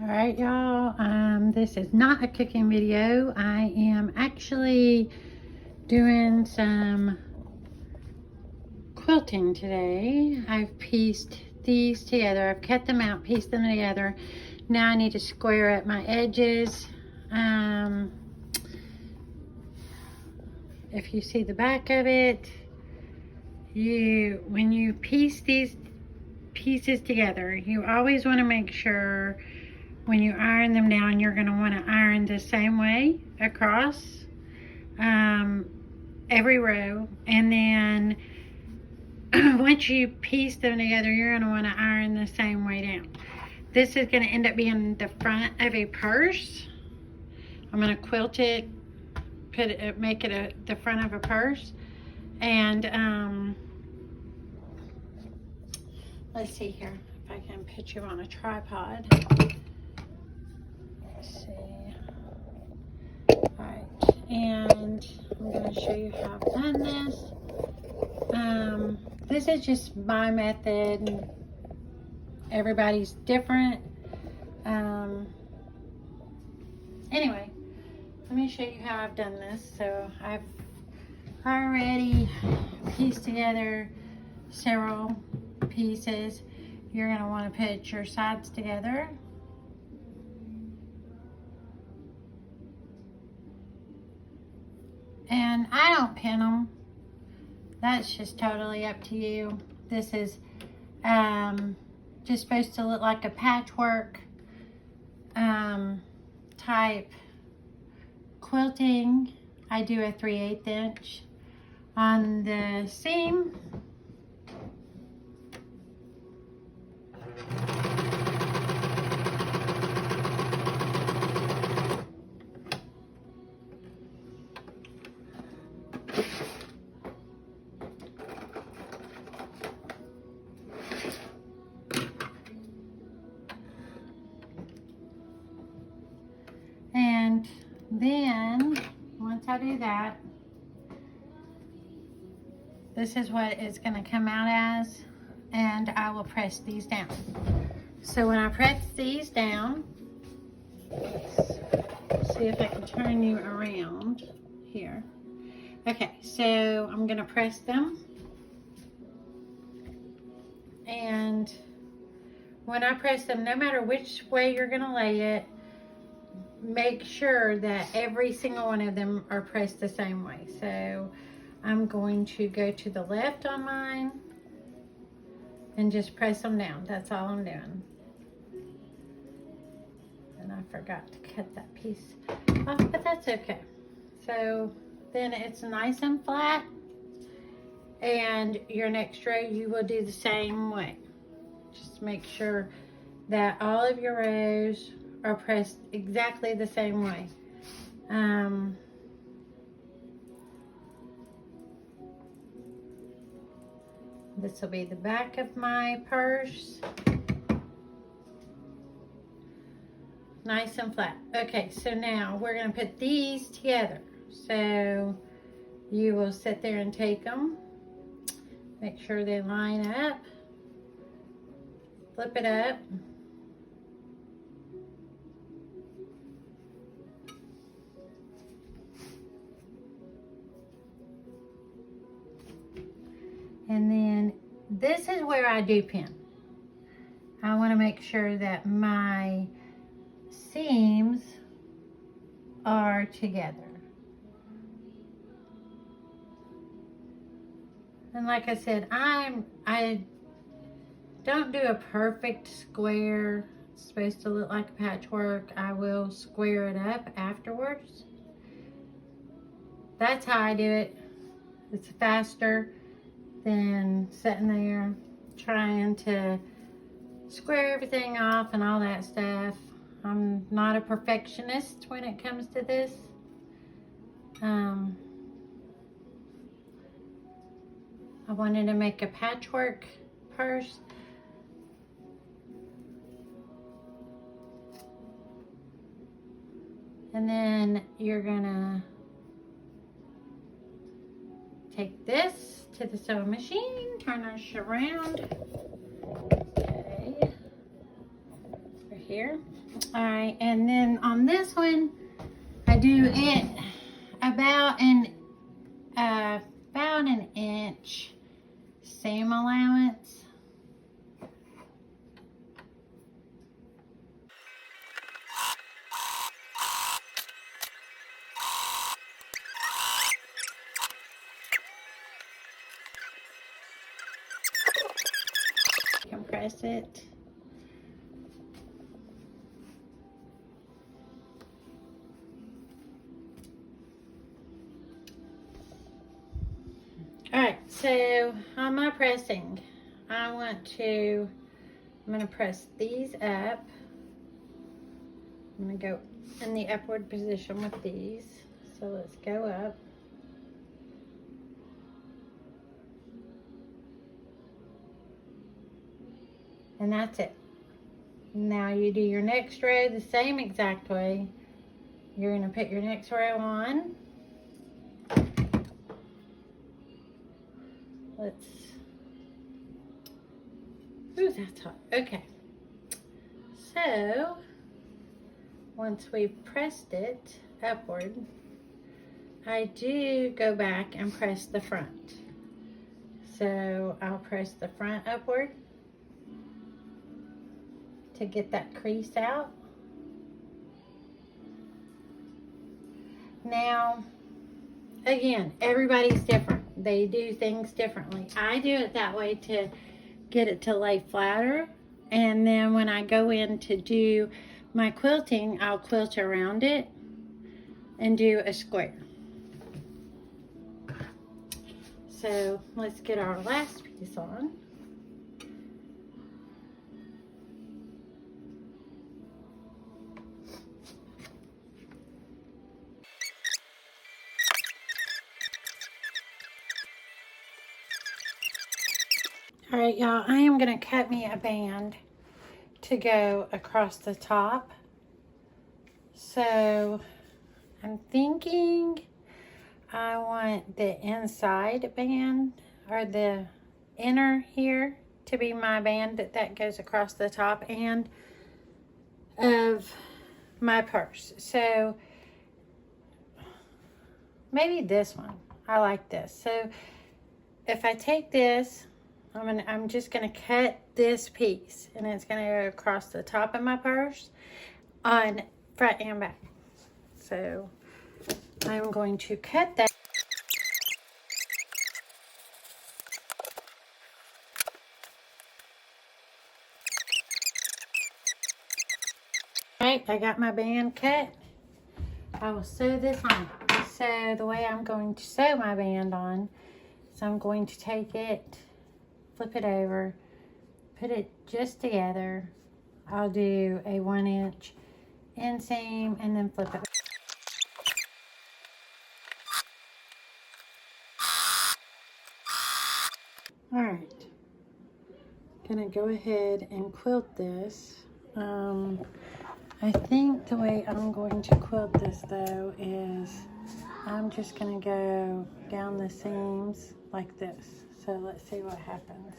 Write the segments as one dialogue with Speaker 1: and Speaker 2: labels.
Speaker 1: Alright y'all, this is not a cooking video. I am actually doing some quilting today. I've pieced these together. I've cut them out, pieced them together. Now I need to square up my edges. If you see the back of it, when you piece these pieces together, you always want to make sure when you iron them down, you're going to want to iron the same way across every row. And then once you piece them together, you're going to want to iron the same way down. This is going to end up being the front of a purse. I'm going to quilt it, make it the front of a purse. And let's see here if I can put you on a tripod. Let's see. Alright, and I'm going to show you how I've done this. This is just my method. Everybody's different. Anyway, let me show you how I've done this. So I've already pieced together several pieces. You're going to want to put your sides together. And I don't pin them. That's just totally up to you. This is just supposed to look like a patchwork type quilting. I do a 3/8 inch on the seam. And then once I do that, this is what it's going to come out as, and I will press these down. So when I press these down, let's see if I can turn you around here. Okay, so I'm going to press them, and when I press them, no matter which way you're going to lay it, make sure that every single one of them are pressed the same way. So I'm going to go to the left on mine and just press them down. That's all I'm doing. And I forgot to cut that piece off, but that's okay. So then it's nice and flat, and your next row you will do the same way. Just make sure that all of your rows are pressed exactly the same way. This will be the back of my purse. Nice and flat. Okay, so now we're going to put these together. So you will sit there and take them. Make sure they line up. Flip it up. And then this is where I do pin. I want to make sure that my seams are together. And like I said, I don't do a perfect square. It's supposed to look like a patchwork. I will square it up afterwards. That's how I do it. It's faster than sitting there trying to square everything off and all that stuff. I'm not a perfectionist when it comes to this. I wanted to make a patchwork purse. And then you're gonna take this to the sewing machine, turn us around. Okay, over here. All right, and then on this one, I do it about an inch seam allowance. Compress it. Alright, so on my pressing, I'm going to press these up. I'm going to go in the upward position with these. So let's go up. And that's it. Now you do your next row the same exact way. You're going to put your next row on. Ooh, that's hot. Okay. So, once we've pressed it upward, I do go back and press the front. So, I'll press the front upward to get that crease out. Now, again, everybody's different. They do things differently. I do it that way to get it to lay flatter, and then when I go in to do my quilting, I'll quilt around it and do a square. So let's get our last piece on. All right, y'all, I am going to cut me a band to go across the top. So I'm thinking I want the inside band, or the inner here, to be my band that goes across the top and of my purse. So maybe this one. I like this. So if I take this, I'm just gonna cut this piece, and it's gonna go across the top of my purse on front and back. So I'm going to cut that. All right, I got my band cut. I will sew this on. So the way I'm going to sew my band on is I'm going to take it, flip it over, put it just together. I'll do a 1-inch inseam and then flip it. All right, gonna go ahead and quilt this. I think the way I'm going to quilt this though is I'm just gonna go down the seams like this. So let's see what happens.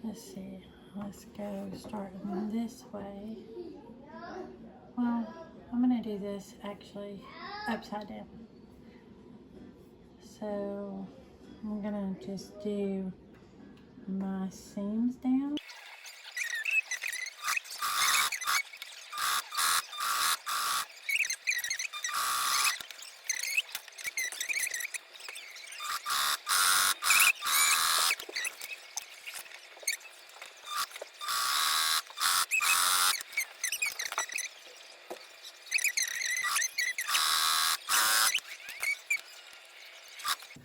Speaker 1: Let's see, let's go starting this way. Well, I'm gonna do this actually upside down. So I'm gonna just do my seams down.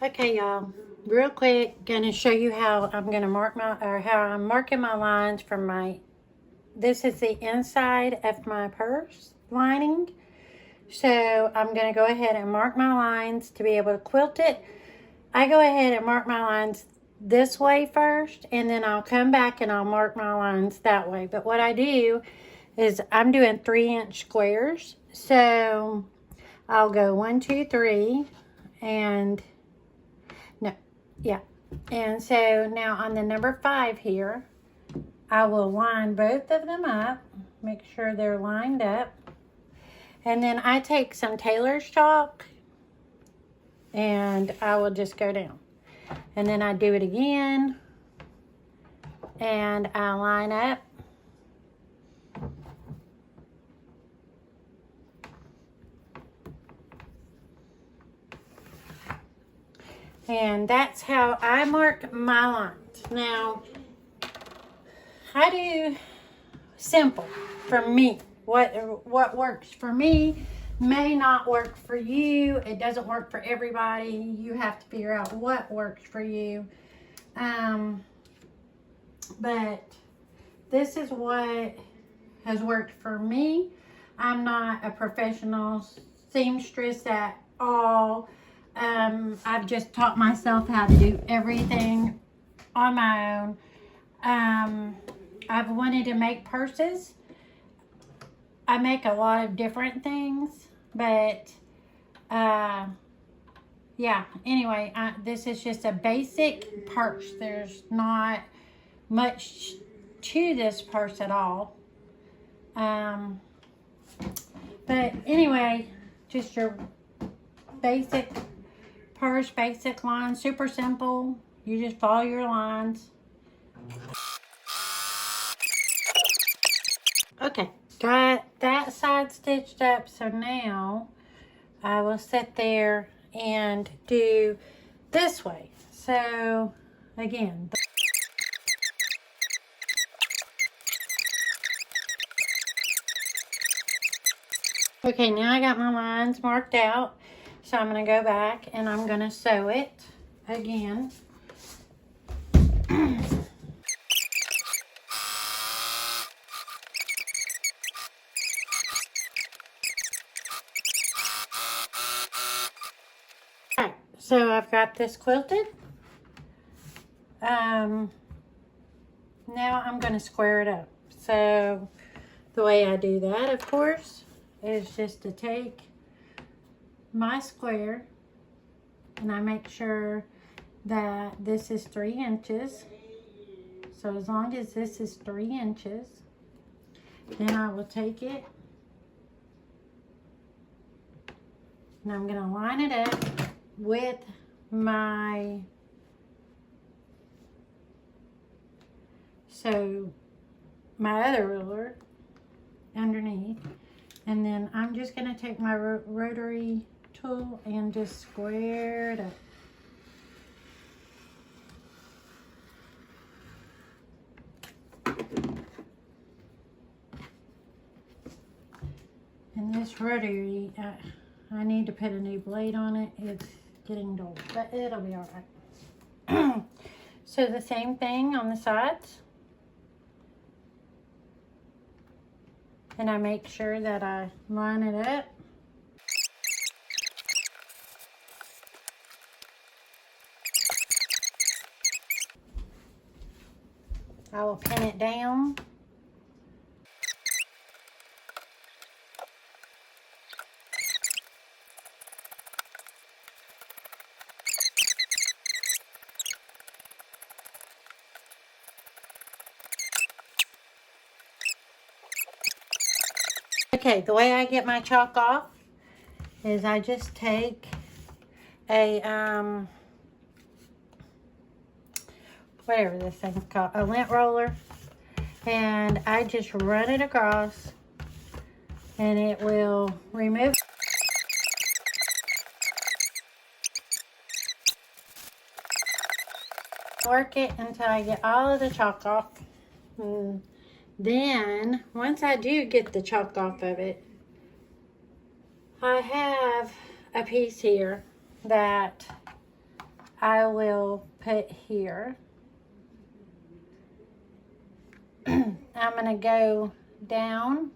Speaker 1: Okay, y'all, real quick, gonna show you how I'm gonna mark how I'm marking my lines from this is the inside of my purse lining. So I'm gonna go ahead and mark my lines to be able to quilt it. I go ahead and mark my lines this way first, and then I'll come back and I'll mark my lines that way. But what I do is I'm doing 3-inch squares. So I'll go 1, 2, 3, and yeah, And so now on the number 5 here, I will line both of them up, make sure they're lined up. And then I take some tailor's chalk and I will just go down. And then I do it again and I line up. And that's how I mark my lines. Now, I do simple for me. What works for me may not work for you. It doesn't work for everybody. You have to figure out what works for you. But this is what has worked for me. I'm not a professional seamstress at all. I've just taught myself how to do everything on my own. I've wanted to make purses. I make a lot of different things, but yeah, anyway, this is just a basic purse. There's not much to this purse at all. But anyway, just your basic purse, basic line, super simple. You just follow your lines. Okay, got that side stitched up, so now I will sit there and do this way. So again, okay, now I got my lines marked out, so I'm going to go back and I'm going to sew it again. Alright, so I've got this quilted. Now I'm going to square it up. So the way I do that, of course, is just to take my square and I make sure that this is 3 inches. So as long as this is 3 inches, then I will take it and I'm going to line it up with my other ruler underneath, and then I'm just going to take my rotary tool and just square it up. And this rotary, I need to put a new blade on it. It's getting dull, but it'll be all right. So the same thing on the sides. And I make sure that I line it up. I will pin it down. Okay, the way I get my chalk off is I just take a, whatever this thing's called, a lint roller, and I just run it across and it will remove. Work it until I get all of the chalk off. Then, once I do get the chalk off of it, I have a piece here that I will put here. I'm going to go down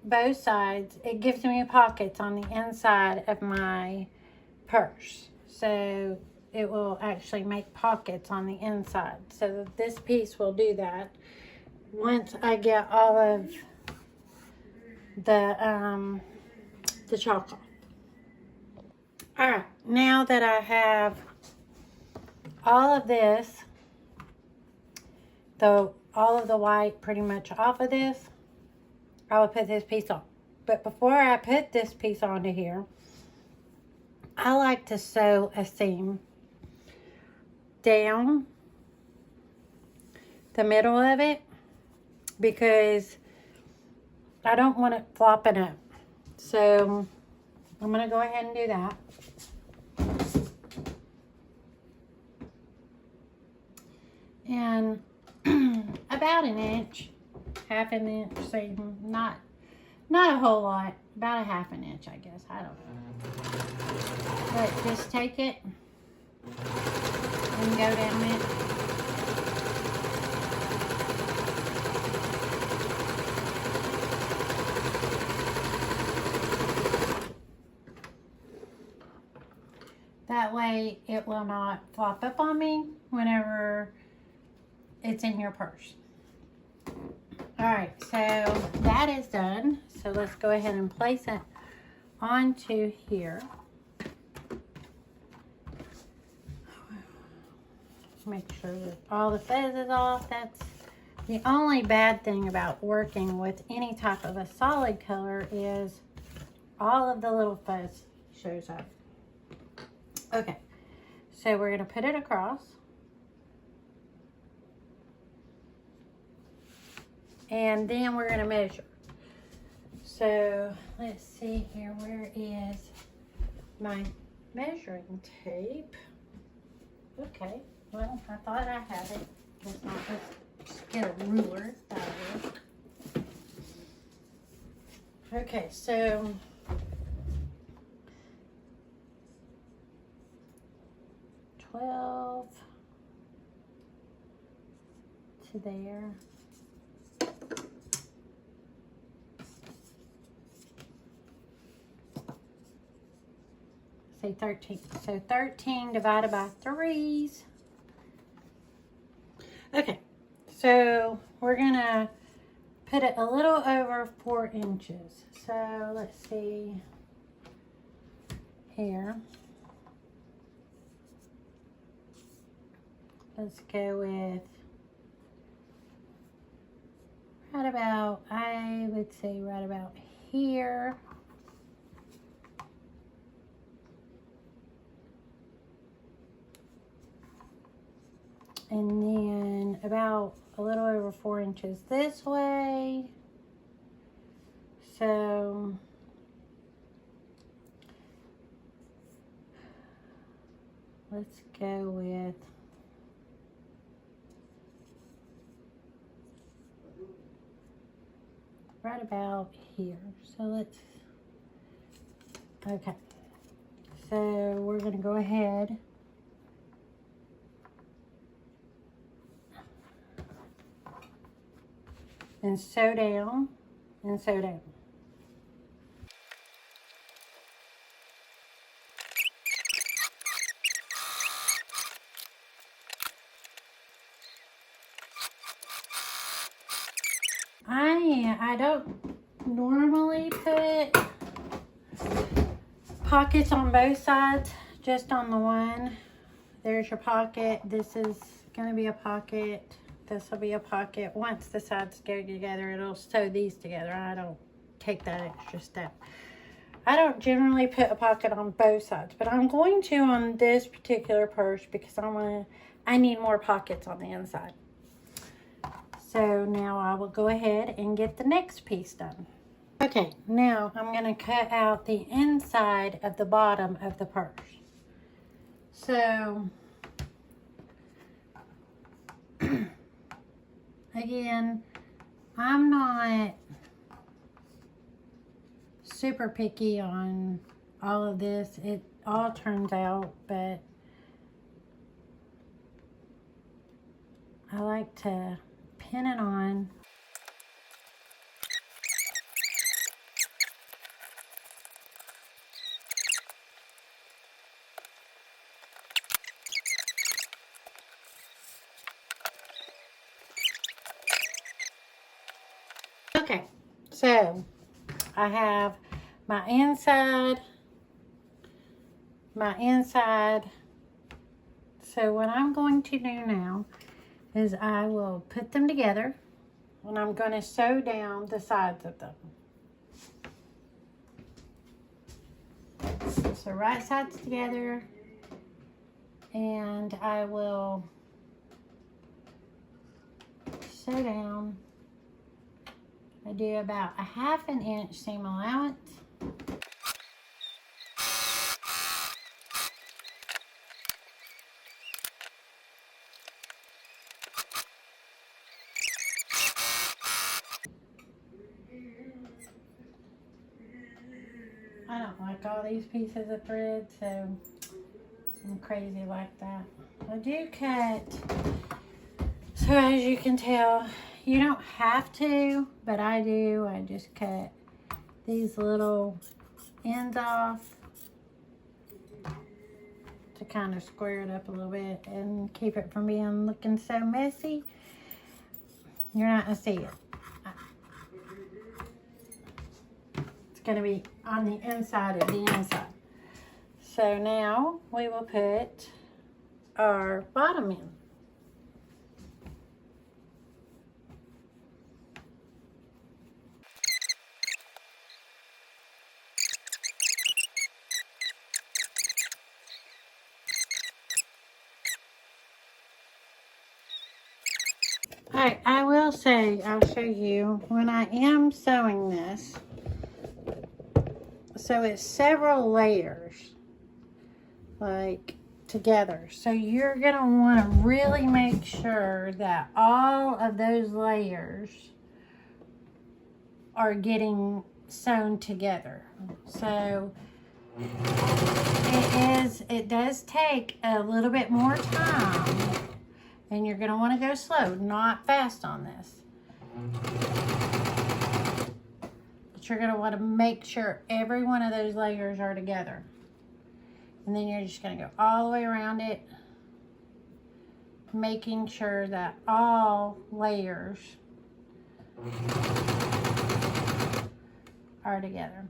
Speaker 1: both sides. It gives me pockets on the inside of my purse. So it will actually make pockets on the inside. So this piece will do that. Once I get all of the chalk off. Alright, now that I have all of this, all of the white pretty much off of this, I will put this piece on. But before I put this piece onto here, I like to sew a seam down the middle of it because I don't want it flopping up. So I'm going to go ahead and do that. And about an inch, half an inch seam, not a whole lot, about a half an inch, I guess, I don't know. But just take it and go down it. That way it will not flop up on me whenever it's in your purse. Alright, so that is done. So let's go ahead and place it onto here. Make sure that all the fuzz is off. That's the only bad thing about working with any type of a solid color is all of the little fuzz shows up. Okay, so we're going to put it across. And then we're going to measure. So let's see here. Where is my measuring tape? Okay, well, I thought I had it. Let's not just get a ruler out of it. Okay, so to there. Say 13. So 13 divided by 3s. Okay, so we're gonna put it a little over 4 inches. So let's see here. Let's go with right about, I would say right about here. And then about a little over 4 inches this way. So let's go with right about here. So let's, okay. So we're gonna go ahead and sew down and sew down. I don't normally put pockets on both sides, just on the one. There's your pocket. This is going to be a pocket. This will be a pocket. Once the sides go together, it'll sew these together. I don't take that extra step. I don't generally put a pocket on both sides, but I'm going to on this particular purse because I need more pockets on the inside. So now I will go ahead and get the next piece done. Okay, now I'm going to cut out the inside of the bottom of the purse. So again, I'm not super picky on all of this. It all turns out, but I like to pin it on. Okay, so I have my inside So what I'm going to do now is I will put them together and I'm going to sew down the sides of them. So right sides together, and I will sew down. I do about a 1/2 inch seam allowance. I don't like all these pieces of thread, so I'm crazy like that. I do cut, so as you can tell, you don't have to, but I do. I just cut these little ends off to kind of square it up a little bit and keep it from being looking so messy. You're not gonna see it. It's gonna be on the inside of the inside. So now we will put our bottom in. Alright, I will say, I'll show you when I am sewing this. So it's several layers, like together. So you're gonna want to really make sure that all of those layers are getting sewn together. So it does take a little bit more time, and you're gonna want to go slow, not fast on this. But you're gonna want to make sure every one of those layers are together. And then you're just going to go all the way around it, making sure that all layers are together.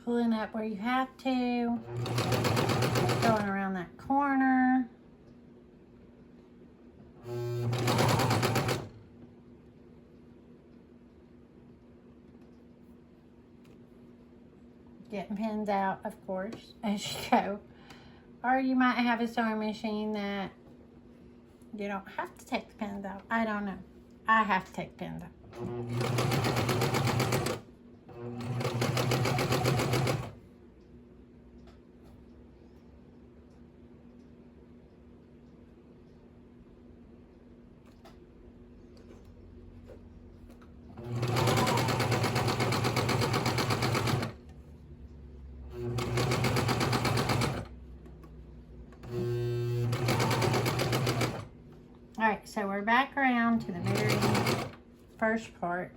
Speaker 1: Pulling up where you have to, going around that corner. Getting pins out, of course, as you go. Or you might have a sewing machine that you don't have to take the pins out. I don't know. I have to take pins out. Alright, so we're back around to the very first part.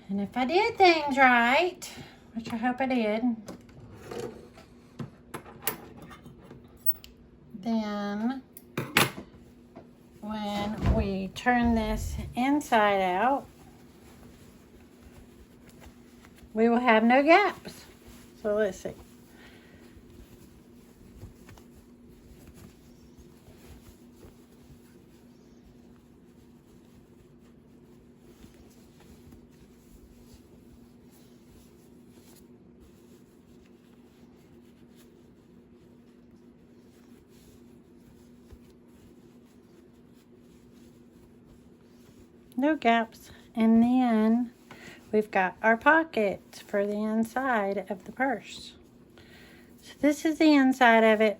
Speaker 1: And if I did things right, which I hope I did, then when we turn this inside out, we will have no gaps. So let's see. No gaps. And then we've got our pockets for the inside of the purse. So this is the inside of it.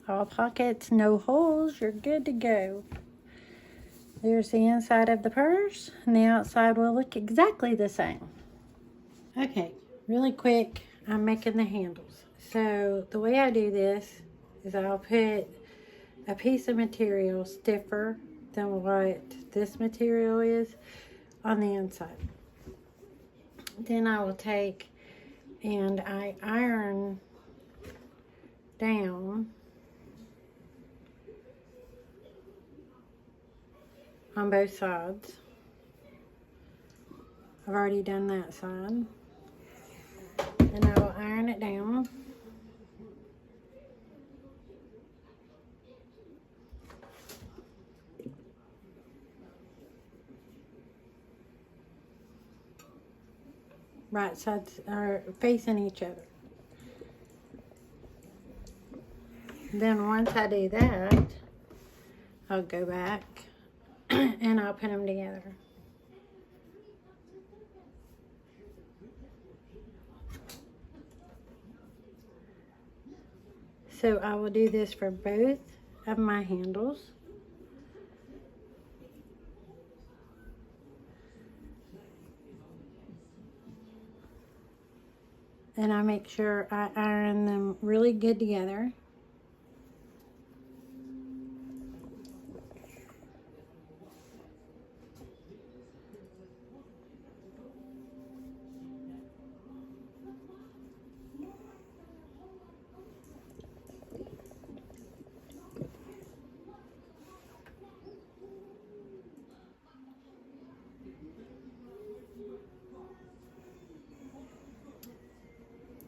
Speaker 1: All pockets, no holes, you're good to go. There's the inside of the purse, and the outside will look exactly the same. Okay, really quick, I'm making the handles. So the way I do this is I'll put a piece of material stiffer than what this material is on the inside. Then I will take and I iron down on both sides. I've already done that side. And I will iron it down. Right sides are facing each other. Then once I do that, I'll go back and I'll put them together. So I will do this for both of my handles. And I make sure I iron them really good together.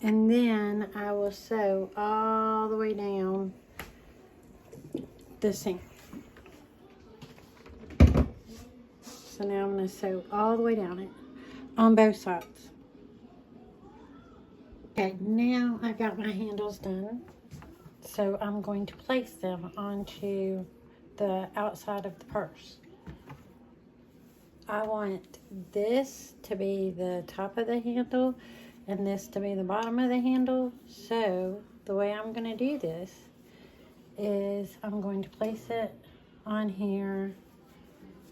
Speaker 1: And then I will sew all the way down the seam. So now I'm going to sew all the way down it on both sides. Okay, now I've got my handles done. So I'm going to place them onto the outside of the purse. I want this to be the top of the handle and this to be the bottom of the handle. So the way I'm going to do this is I'm going to place it on here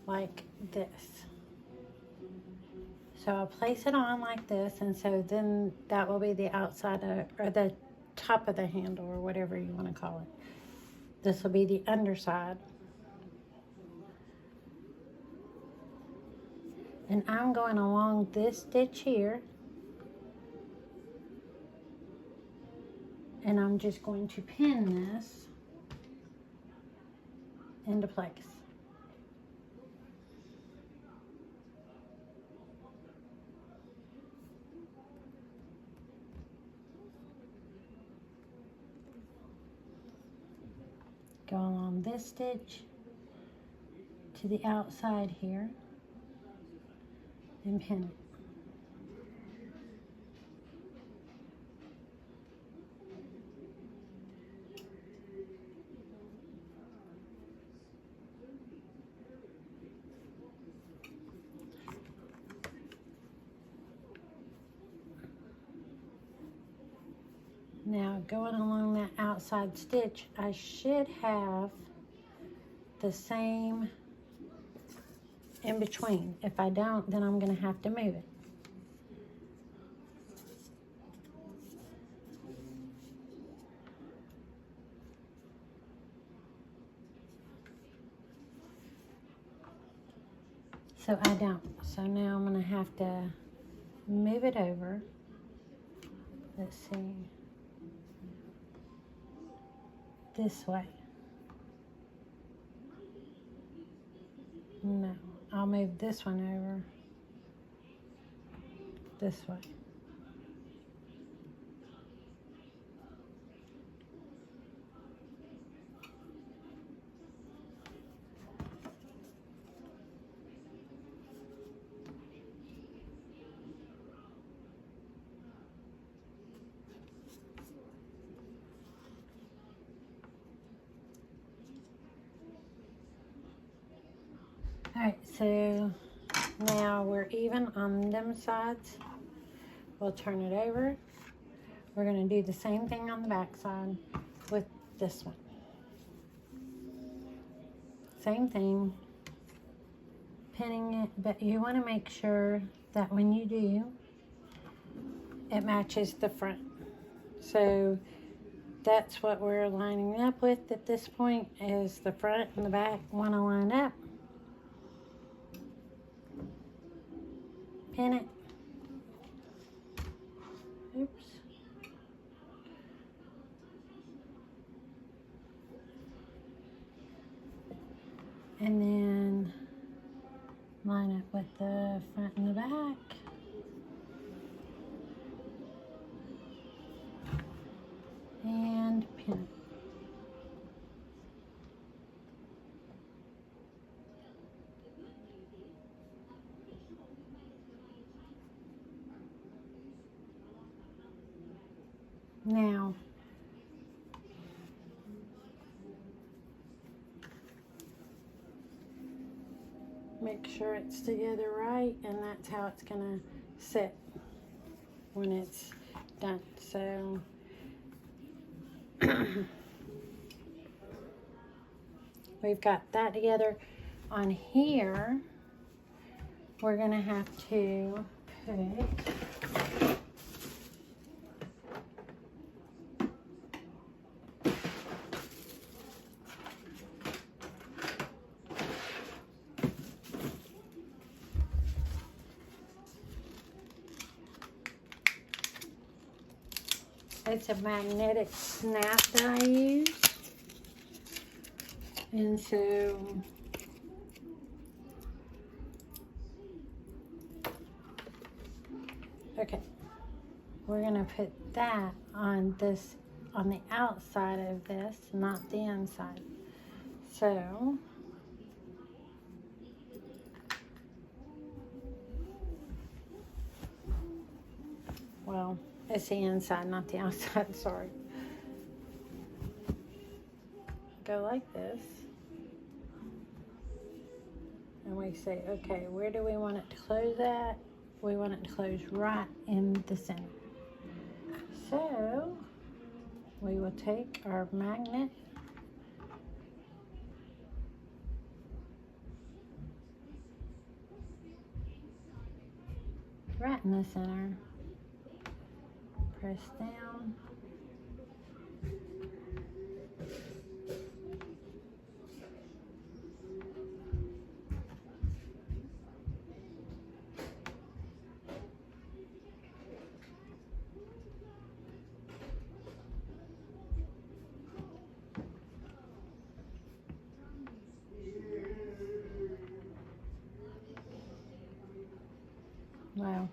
Speaker 1: like this. So I'll place it on like this, and so then that will be the outside of, or the top of the handle, or whatever you want to call it. This will be the underside. And I'm going along this stitch here, and I'm just going to pin this into place. Go along this stitch to the outside here and pin it. Now going along that outside stitch, I should have the same in between. If I don't, then I'm going to have to move it. So I don't. So now I'm going to have to move it over. Let's see. This way. No, I'll move this one over this way. All right, so Now we're even on them sides. We'll turn it over. We're going to do the same thing on the back side with this one. Same thing, pinning it, but you want to make sure that when you do, it matches the front. So that's what we're lining up with at this point, is the front and the back want to line up. Pin it. Oops. And then line up with the front and the back. And pin it. Now, make sure it's together right, and that's how it's gonna sit when it's done. So we've got that together. On here, we're gonna have to put it's a magnetic snap that I use. And so okay, we're gonna put that on this, on the outside of this, not the inside. So well, it's the inside, not the outside, sorry. Go like this. And we say, okay, where do we want it to close at? We want it to close right in the center. So we will take our magnet right in the center. Press down. Well,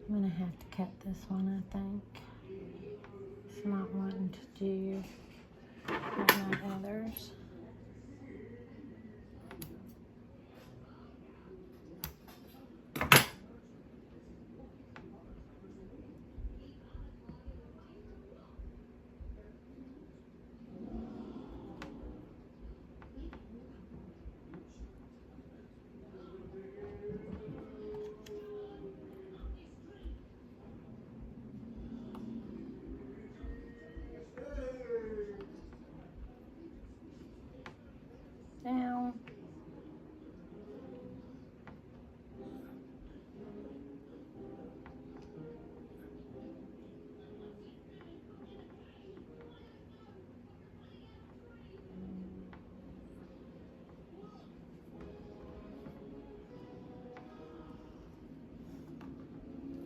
Speaker 1: I'm gonna have to cut this one, I think. It's not wanting to do like my others. Down.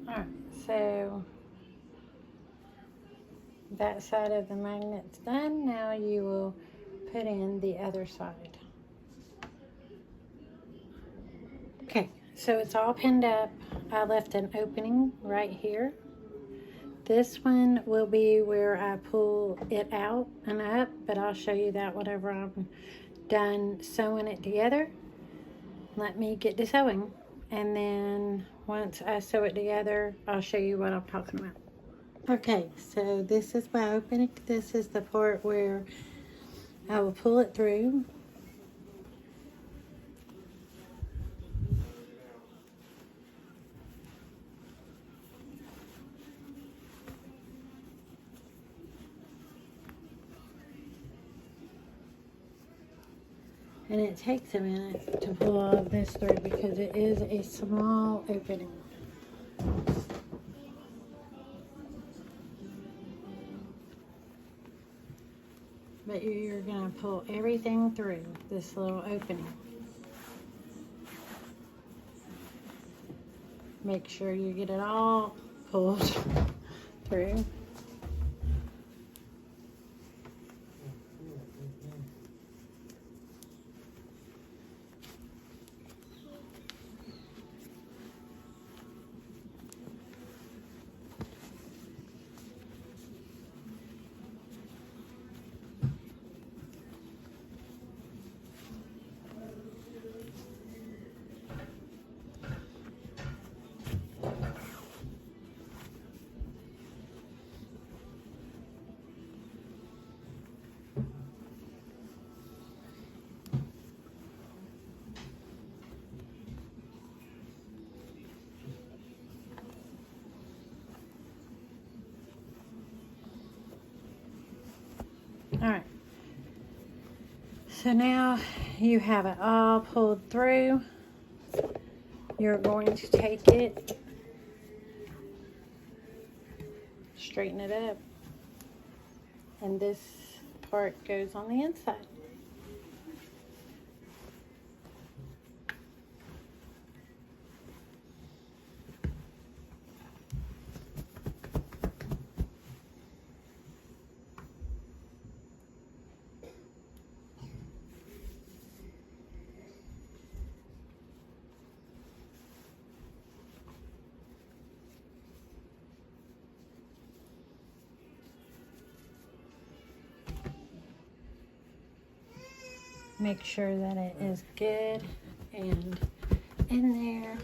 Speaker 1: Alright, so that side of the magnet's done. Now you will put in the other side. Okay, so it's all pinned up. I left an opening right here. This one will be where I pull it out and up, but I'll show you that whenever I'm done sewing it together. Let me get to sewing, and then once I sew it together, I'll show you what I'm talking about. Okay, so this is my opening. This is the part where I will pull it through. And it takes a minute to pull all of this through because it is a small opening. But you're going to pull everything through this little opening. Make sure you get it all pulled through. All right. So now you have it all pulled through. You're going to take it, straighten it up, and this part goes on the inside. Make sure that it is good and in there.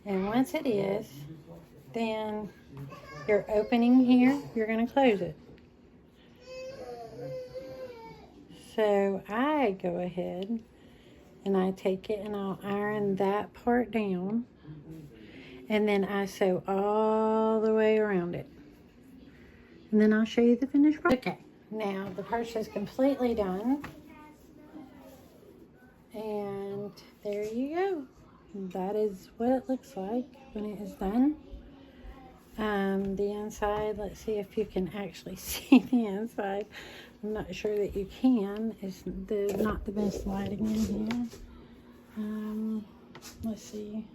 Speaker 1: And once it is, then your opening here, you're going to close it. So I go ahead and I take it and I'll iron that part down. And then I sew all the way around it. And then I'll show you the finished product. Okay, now the purse is completely done. And there you go. That is what it looks like when it is done. The inside, let's see if you can actually see the inside. I'm not sure that you can. It's not the best lighting in here. Let's see.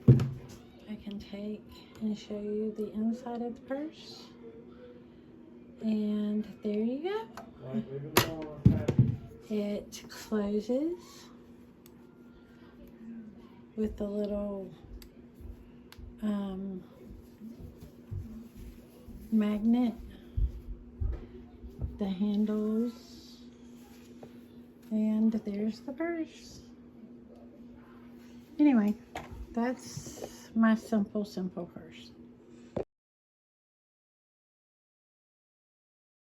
Speaker 1: I can take and show you the inside of the purse. And there you go. It closes with the little magnet, the handles, and there's the purse. Anyway, that's my simple purse.